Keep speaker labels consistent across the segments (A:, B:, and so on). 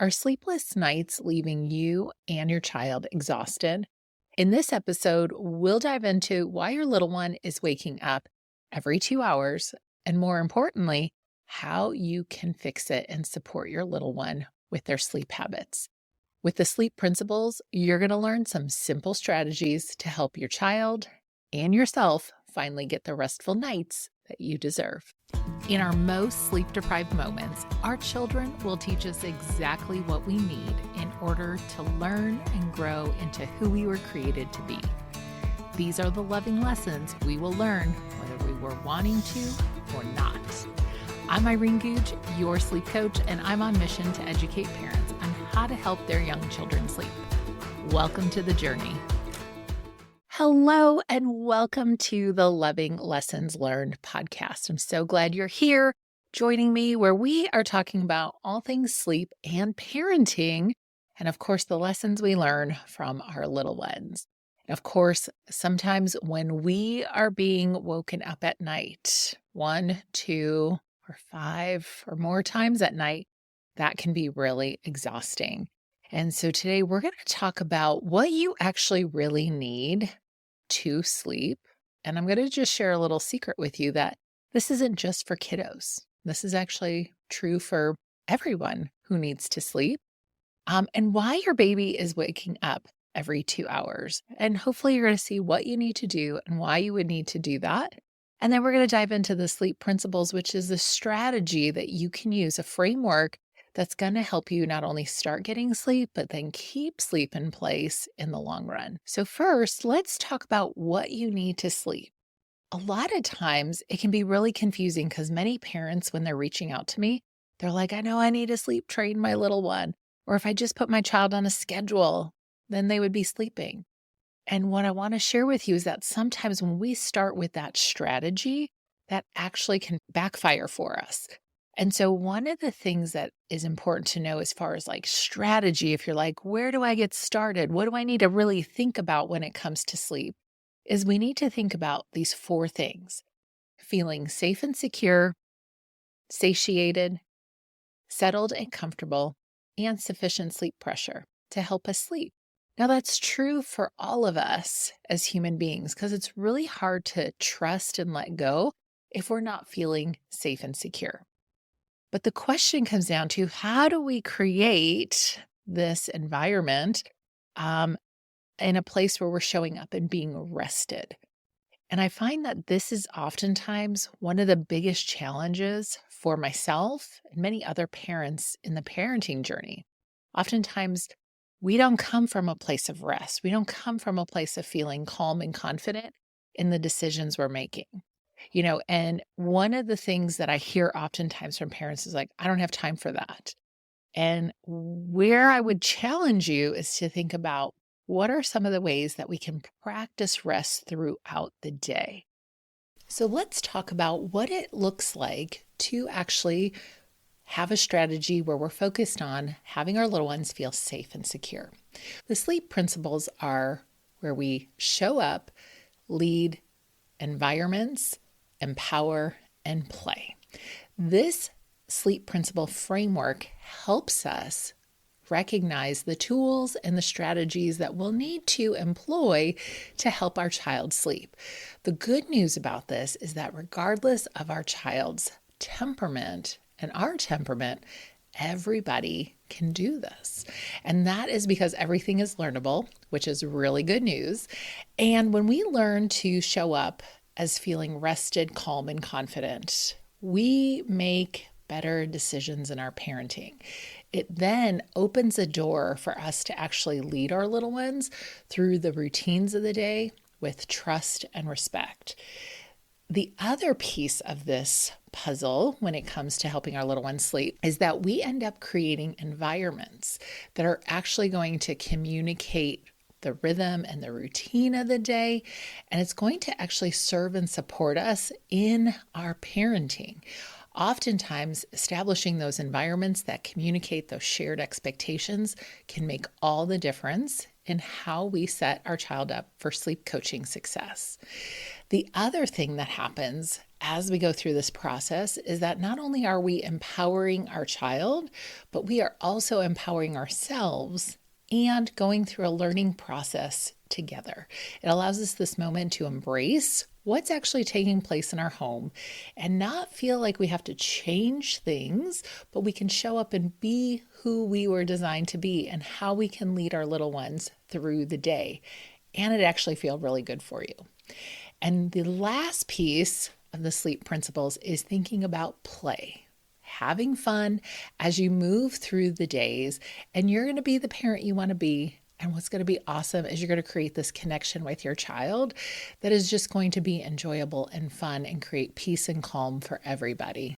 A: Are sleepless nights leaving you and your child exhausted? In this episode, we'll dive into why your little one is waking up every 2 hours, and more importantly, how you can fix it and support your little one with their sleep habits. With the sleep principles, you're going to learn some simple strategies to help your child and yourself finally get the restful nights that you deserve. In our most sleep-deprived moments, our children will teach us exactly what we need in order to learn and grow into who we were created to be. These are the loving lessons we will learn whether we were wanting to or not. I'm Irene Googe, your sleep coach, and I'm on mission to educate parents on how to help their young children sleep. Welcome to the journey. Hello, and welcome to the Loving Lessons Learned podcast. I'm so glad you're here joining me, where we are talking about all things sleep and parenting, and of course, the lessons we learn from our little ones. And of course, sometimes when we are being woken up at night, 1, 2, or 5 or more times at night, that can be really exhausting. And so today we're going to talk about what you actually really need to sleep. And I'm going to just share a little secret with you that this isn't just for kiddos. This is actually true for everyone who needs to sleep, and why your baby is waking up every 2 hours. And hopefully you're going to see what you need to do and why you would need to do that. And then we're going to dive into the sleep principles, which is the strategy that you can use, a framework that's going to help you not only start getting sleep, but then keep sleep in place in the long run. So first, let's talk about what you need to sleep. A lot of times it can be really confusing because many parents, when they're reaching out to me, they're like, I know I need to sleep train my little one. Or if I just put my child on a schedule, then they would be sleeping. And what I want to share with you is that sometimes when we start with that strategy, that actually can backfire for us. And so one of the things that is important to know as far as like strategy, if you're like, where do I get started? What do I need to really think about when it comes to sleep? Is we need to think about these 4 things: feeling safe and secure, satiated, settled and comfortable, and sufficient sleep pressure to help us sleep. Now, that's true for all of us as human beings because it's really hard to trust and let go if we're not feeling safe and secure. But the question comes down to, how do we create this environment in a place where we're showing up and being rested? And I find that this is oftentimes one of the biggest challenges for myself and many other parents in the parenting journey. Oftentimes, we don't come from a place of rest. We don't come from a place of feeling calm and confident in the decisions we're making. And one of the things that I hear oftentimes from parents is like, I don't have time for that. And where I would challenge you is to think about, what are some of the ways that we can practice rest throughout the day? So let's talk about what it looks like to actually have a strategy where we're focused on having our little ones feel safe and secure. The sleep principles are where we show up, lead environments, empower, and play. This sleep principle framework helps us recognize the tools and the strategies that we'll need to employ to help our child sleep. The good news about this is that regardless of our child's temperament and our temperament, everybody can do this. And that is because everything is learnable, which is really good news. And when we learn to show up as feeling rested, calm, and confident, we make better decisions in our parenting. It then opens a door for us to actually lead our little ones through the routines of the day with trust and respect. The other piece of this puzzle when it comes to helping our little ones sleep is that we end up creating environments that are actually going to communicate the rhythm and the routine of the day, and it's going to actually serve and support us in our parenting. Oftentimes, establishing those environments that communicate those shared expectations can make all the difference in how we set our child up for sleep coaching success. The other thing that happens as we go through this process is that not only are we empowering our child, but we are also empowering ourselves and going through a learning process together. It allows us this moment to embrace what's actually taking place in our home and not feel like we have to change things, but we can show up and be who we were designed to be and how we can lead our little ones through the day. And it actually feel really good for you. And the last piece of the sleep principles is thinking about play, having fun as you move through the days, and you're going to be the parent you want to be. And what's going to be awesome is you're going to create this connection with your child that is just going to be enjoyable and fun and create peace and calm for everybody.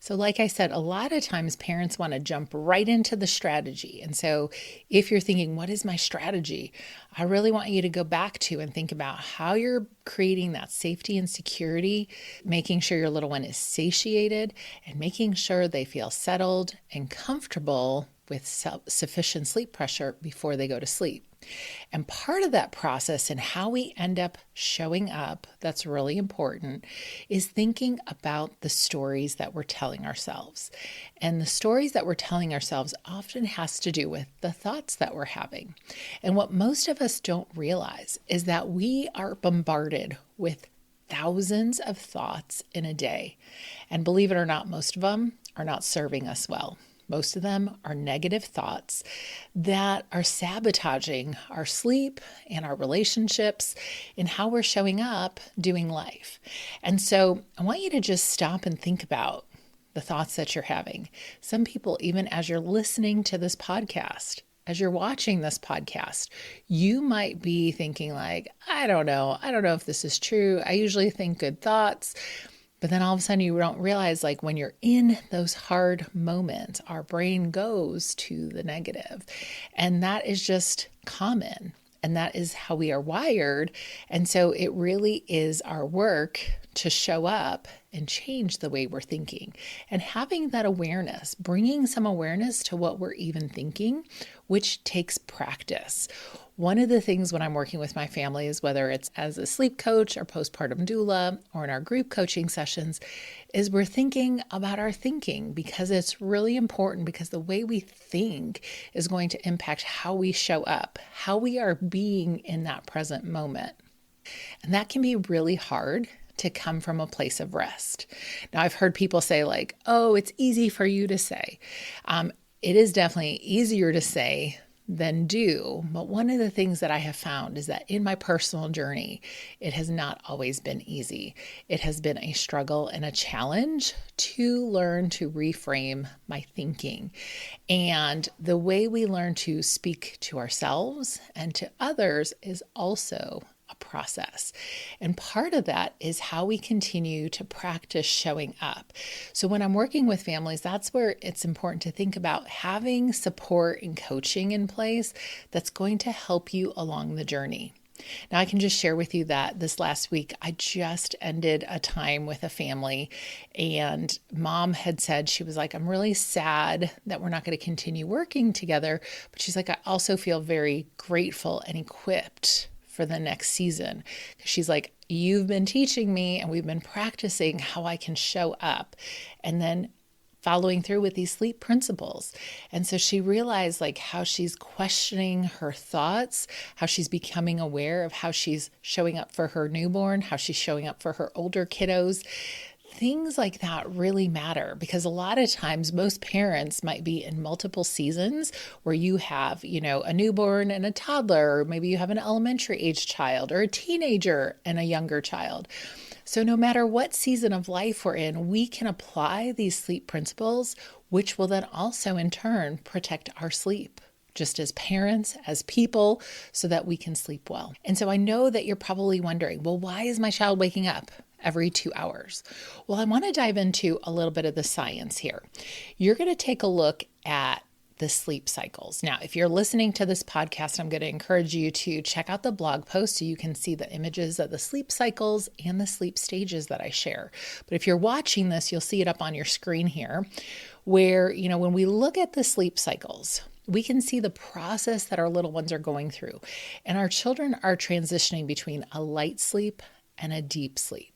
A: So like I said, a lot of times parents want to jump right into the strategy. And so if you're thinking, what is my strategy? I really want you to go back to and think about how you're creating that safety and security, making sure your little one is satiated and making sure they feel settled and comfortable with sufficient sleep pressure before they go to sleep. And part of that process and how we end up showing up, that's really important, is thinking about the stories that we're telling ourselves. And the stories that we're telling ourselves often has to do with the thoughts that we're having. And what most of us don't realize is that we are bombarded with thousands of thoughts in a day. And believe it or not, most of them are not serving us well. Most of them are negative thoughts that are sabotaging our sleep and our relationships and how we're showing up doing life. And so I want you to just stop and think about the thoughts that you're having. Some people, even as you're listening to this podcast, as you're watching this podcast, you might be thinking like, I don't know if this is true. I usually think good thoughts. But then all of a sudden you don't realize, like, when you're in those hard moments, our brain goes to the negative. And that is just common. And that is how we are wired. And so it really is our work to show up and change the way we're thinking. And having that awareness, bringing some awareness to what we're even thinking, which takes practice. One of the things when I'm working with my families, whether it's as a sleep coach or postpartum doula or in our group coaching sessions, is we're thinking about our thinking, because it's really important, because the way we think is going to impact how we show up, how we are being in that present moment. And that can be really hard to come from a place of rest. Now, I've heard people say like, oh, it's easy for you to say. It is definitely easier to say than do. But one of the things that I have found is that in my personal journey, it has not always been easy. It has been a struggle and a challenge to learn to reframe my thinking. And the way we learn to speak to ourselves and to others is also a process. And part of that is how we continue to practice showing up. So when I'm working with families, that's where it's important to think about having support and coaching in place that's going to help you along the journey. Now, I can just share with you that this last week, I just ended a time with a family, and mom had said, she was like, I'm really sad that we're not going to continue working together. But she's like, I also feel very grateful and equipped for the next season. She's like, you've been teaching me and we've been practicing how I can show up and then following through with these sleep principles. And so she realized like how she's questioning her thoughts, how she's becoming aware of how she's showing up for her newborn, how she's showing up for her older kiddos. Things like that really matter, because a lot of times most parents might be in multiple seasons where you have, a newborn and a toddler, or maybe you have an elementary age child or a teenager and a younger child. So no matter what season of life we're in, we can apply these sleep principles, which will then also in turn protect our sleep, just as parents, as people, so that we can sleep well. And so I know that you're probably wondering, well, why is my child waking up every 2 hours? Well, I want to dive into a little bit of the science here. You're going to take a look at the sleep cycles. Now, if you're listening to this podcast, I'm going to encourage you to check out the blog post so you can see the images of the sleep cycles and the sleep stages that I share. But if you're watching this, you'll see it up on your screen here, where, when we look at the sleep cycles, we can see the process that our little ones are going through. And our children are transitioning between a light sleep and a deep sleep.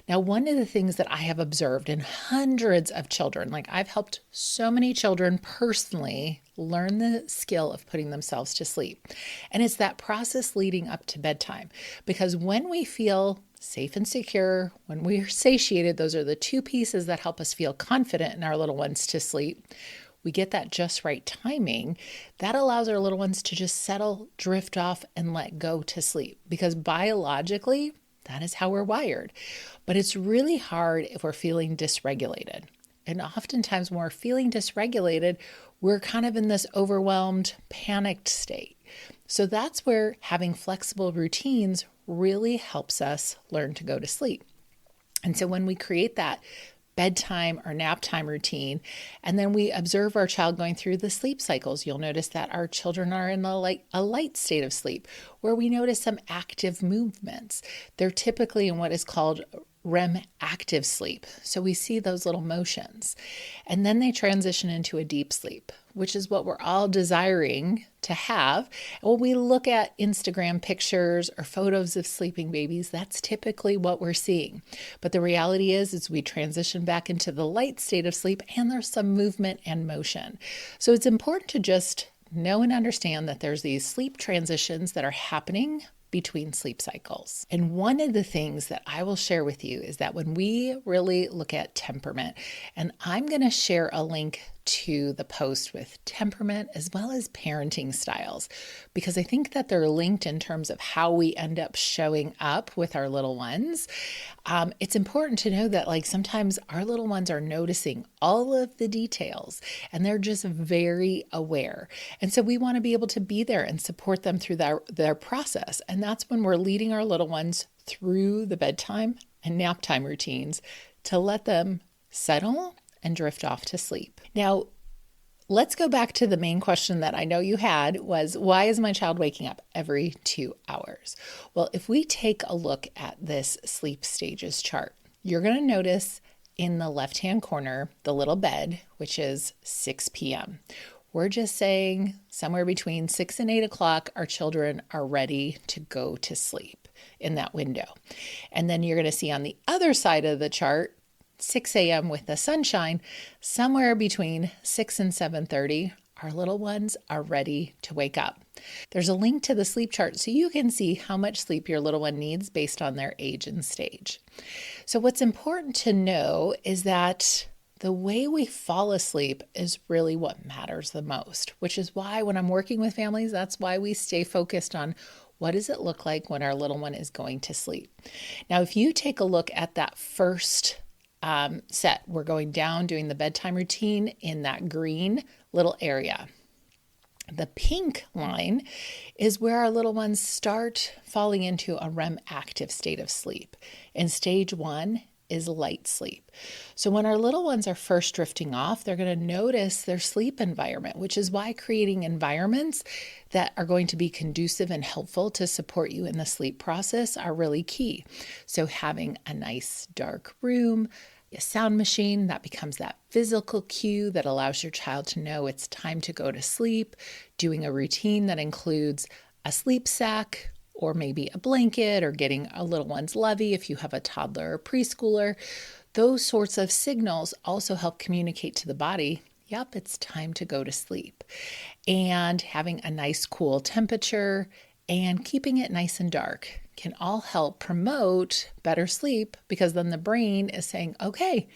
A: Now, one of the things that I have observed in hundreds of children, like I've helped so many children personally learn the skill of putting themselves to sleep. And it's that process leading up to bedtime. Because when we feel safe and secure, when we're satiated, those are the two pieces that help us feel confident in our little ones to sleep. We get that just right timing, that allows our little ones to just settle, drift off, and let go to sleep. Because biologically, that is how we're wired. But it's really hard if we're feeling dysregulated. And oftentimes when we're feeling dysregulated, we're kind of in this overwhelmed, panicked state. So that's where having flexible routines really helps us learn to go to sleep. And so when we create that bedtime or nap time routine, and then we observe our child going through the sleep cycles, you'll notice that our children are in a light state of sleep, where we notice some active movements. They're typically in what is called REM active sleep. So we see those little motions. And then they transition into a deep sleep, which is what we're all desiring to have. And when we look at Instagram pictures or photos of sleeping babies, that's typically what we're seeing. But the reality is we transition back into the light state of sleep, and there's some movement and motion. So it's important to just know and understand that there's these sleep transitions that are happening between sleep cycles. And one of the things that I will share with you is that when we really look at temperament, and I'm going to share a link to the post with temperament as well as parenting styles, because I think that they're linked in terms of how we end up showing up with our little ones. It's important to know that like sometimes our little ones are noticing all of the details and they're just very aware. And so we want to be able to be there and support them through their process. And that's when we're leading our little ones through the bedtime and nap time routines to let them settle and drift off to sleep. Now, let's go back to the main question that I know you had was, why is my child waking up every 2 hours? Well, if we take a look at this sleep stages chart, you're going to notice in the left-hand corner, the little bed, which is 6 p.m. We're just saying somewhere between 6 and 8 o'clock, our children are ready to go to sleep in that window. And then you're going to see on the other side of the chart, 6 a.m. with the sunshine, somewhere between 6 and 7:30, our little ones are ready to wake up. There's a link to the sleep chart so you can see how much sleep your little one needs based on their age and stage. So what's important to know is that the way we fall asleep is really what matters the most, which is why when I'm working with families, that's why we stay focused on what does it look like when our little one is going to sleep. Now, if you take a look at that first set, we're going down doing the bedtime routine in that green little area. The pink line is where our little ones start falling into a REM active state of sleep. And stage 1 is light sleep. So when our little ones are first drifting off, they're going to notice their sleep environment, which is why creating environments that are going to be conducive and helpful to support you in the sleep process are really key. So having a nice dark room, a sound machine, that becomes that physical cue that allows your child to know it's time to go to sleep, doing a routine that includes a sleep sack, or maybe a blanket, or getting a little one's lovey if you have a toddler or preschooler. Those sorts of signals also help communicate to the body, yep, it's time to go to sleep. And having a nice cool temperature and keeping it nice and dark can all help promote better sleep, because then the brain is saying, okay,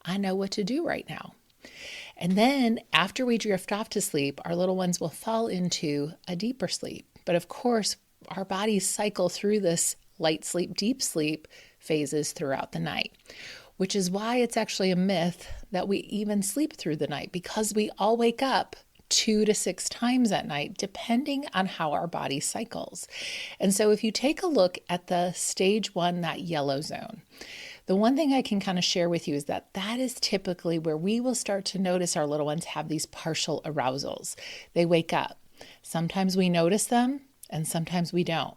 A: I know what to do right now. And then after we drift off to sleep, our little ones will fall into a deeper sleep. But of course, our bodies cycle through this light sleep, deep sleep phases throughout the night, which is why it's actually a myth that we even sleep through the night, because we all wake up 2 to 6 times at night, depending on how our body cycles. And so if you take a look at the stage 1, that yellow zone, the one thing I can kind of share with you is that that is typically where we will start to notice our little ones have these partial arousals. They wake up. Sometimes we notice them and sometimes we don't.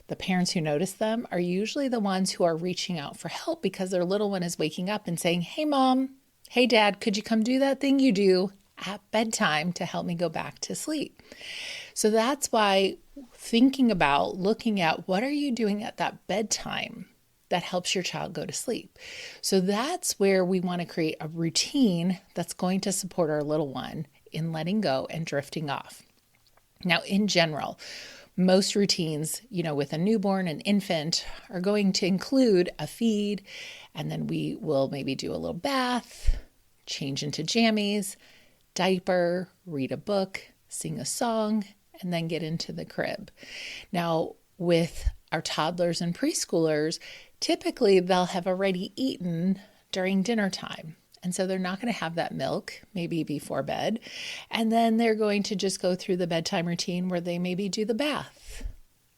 A: The parents who notice them are usually the ones who are reaching out for help because their little one is waking up and saying, hey, mom, hey, dad, could you come do that thing you do at bedtime to help me go back to sleep. So that's why thinking about looking at what are you doing at that bedtime that helps your child go to sleep. So that's where we want to create a routine that's going to support our little one in letting go and drifting off. Now, in general, most routines, with a newborn and infant are going to include a feed, and then we will maybe do a little bath, change into jammies, diaper, read a book, sing a song, and then get into the crib. Now, with our toddlers and preschoolers, typically they'll have already eaten during dinner time. And so they're not going to have that milk maybe before bed. And then they're going to just go through the bedtime routine where they maybe do the bath,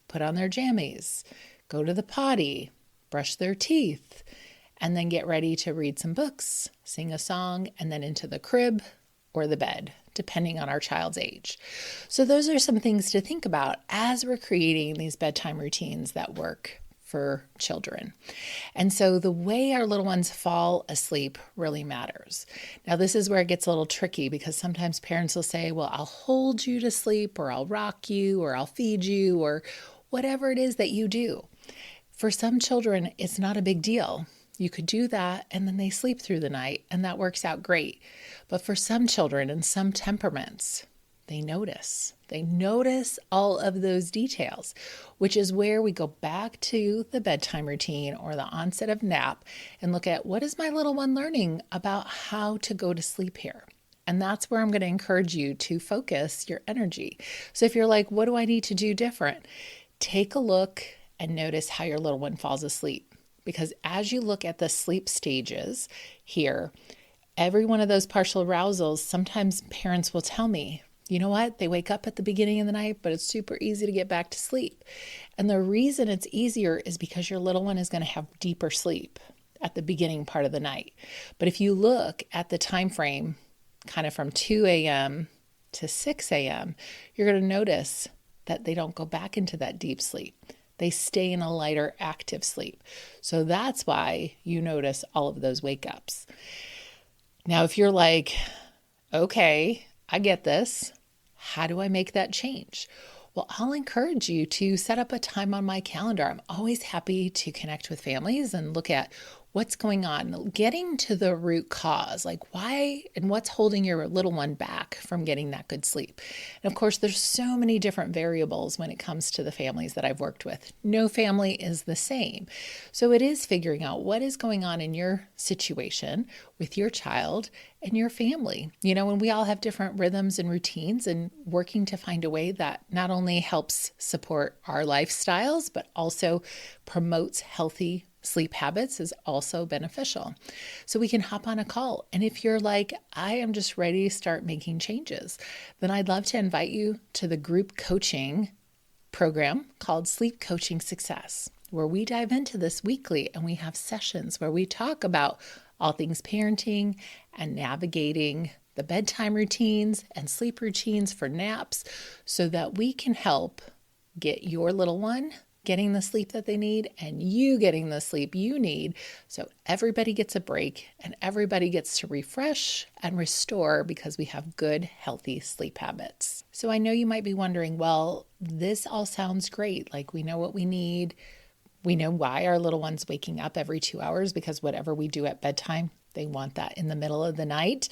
A: put on their jammies, go to the potty, brush their teeth, and then get ready to read some books, sing a song, and then into the crib or the bed, depending on our child's age. So those are some things to think about as we're creating these bedtime routines that work for children. And so the way our little ones fall asleep really matters. Now, this is where it gets a little tricky because sometimes parents will say, well, I'll hold you to sleep, or I'll rock you, or I'll feed you, or whatever it is that you do. For some children, it's not a big deal. You could do that and then they sleep through the night and that works out great. But for some children and some temperaments, they notice. They notice all of those details, which is where we go back to the bedtime routine or the onset of nap and look at what is my little one learning about how to go to sleep here. And that's where I'm going to encourage you to focus your energy. So if you're like, what do I need to do different? Take a look and notice how your little one falls asleep. Because as you look at the sleep stages here, every one of those partial arousals, sometimes parents will tell me, you know what, they wake up at the beginning of the night, but it's super easy to get back to sleep. And the reason it's easier is because your little one is going to have deeper sleep at the beginning part of the night. But if you look at the time frame, kind of from 2 a.m. to 6 a.m., you're going to notice that they don't go back into that deep sleep. They stay in a lighter, active sleep. So that's why you notice all of those wake ups. Now, if you're like, okay, I get this. How do I make that change? Well, I'll encourage you to set up a time on my calendar. I'm always happy to connect with families and look at what's going on, getting to the root cause, like why and what's holding your little one back from getting that good sleep. And of course, there's so many different variables when it comes to the families that I've worked with. No family is the same. So it is figuring out what is going on in your situation with your child and your family. And we all have different rhythms and routines, and working to find a way that not only helps support our lifestyles, but also promotes healthy sleep habits is also beneficial. So we can hop on a call. And if you're like, I am just ready to start making changes, then I'd love to invite you to the group coaching program called Sleep Coaching Success, where we dive into this weekly and we have sessions where we talk about all things parenting and navigating the bedtime routines and sleep routines for naps so that we can help get your little one getting the sleep that they need and you getting the sleep you need, so everybody gets a break and everybody gets to refresh and restore because we have good, healthy sleep habits. So I know you might be wondering, well, this all sounds great. Like we know what we need. We know why our little one's waking up every 2 hours because whatever we do at bedtime, they want that in the middle of the night.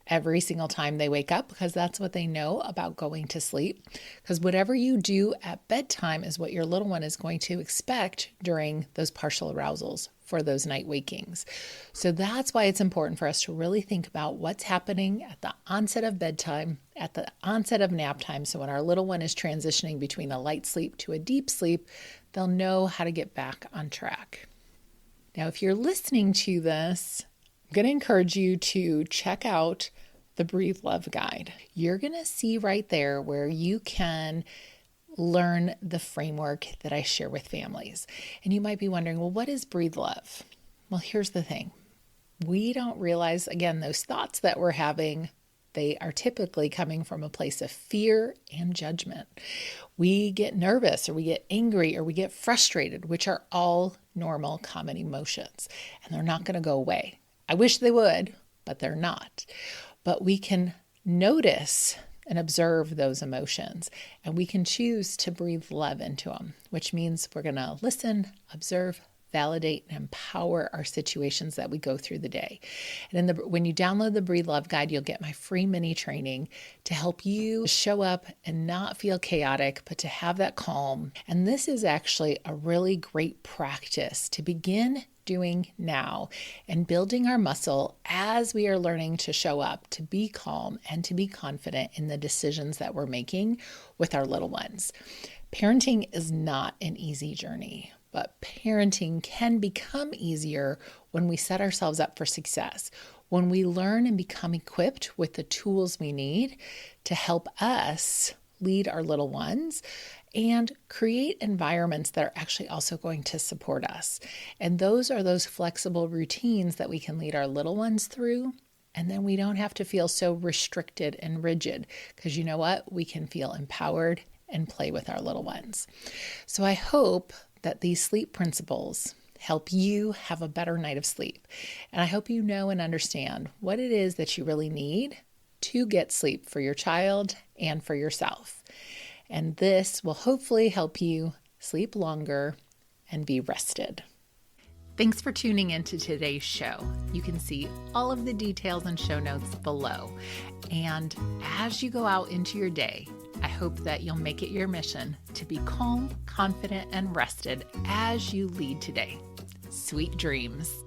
A: Every single time they wake up because that's what they know about going to sleep. Because whatever you do at bedtime is what your little one is going to expect during those partial arousals for those night wakings. So that's why it's important for us to really think about what's happening at the onset of bedtime, at the onset of nap time. So when our little one is transitioning between a light sleep to a deep sleep, they'll know how to get back on track. Now, if you're listening to this, I'm going to encourage you to check out the Breathe Love Guide. You're going to see right there where you can learn the framework that I share with families. And you might be wondering, well, what is Breathe Love? Well, here's the thing. We don't realize, again, those thoughts that we're having, they are typically coming from a place of fear and judgment. We get nervous or we get angry or we get frustrated, which are all normal common emotions, and they're not going to go away. I wish they would, but they're not. But we can notice and observe those emotions. And we can choose to breathe love into them, which means we're going to listen, observe, validate, and empower our situations that we go through the day. And when you download the Breathe Love Guide, you'll get my free mini training to help you show up and not feel chaotic, but to have that calm. And this is actually a really great practice to begin doing now and building our muscle as we are learning to show up, to be calm and to be confident in the decisions that we're making with our little ones. Parenting is not an easy journey, but parenting can become easier when we set ourselves up for success, when we learn and become equipped with the tools we need to help us lead our little ones and create environments that are actually also going to support us. And those are those flexible routines that we can lead our little ones through. And then we don't have to feel so restricted and rigid, because you know what? We can feel empowered and play with our little ones. So I hope that these sleep principles help you have a better night of sleep. And I hope you know and understand what it is that you really need to get sleep for your child and for yourself. And this will hopefully help you sleep longer and be rested. Thanks for tuning into today's show. You can see all of the details and show notes below. And as you go out into your day, I hope that you'll make it your mission to be calm, confident, and rested as you lead today. Sweet dreams.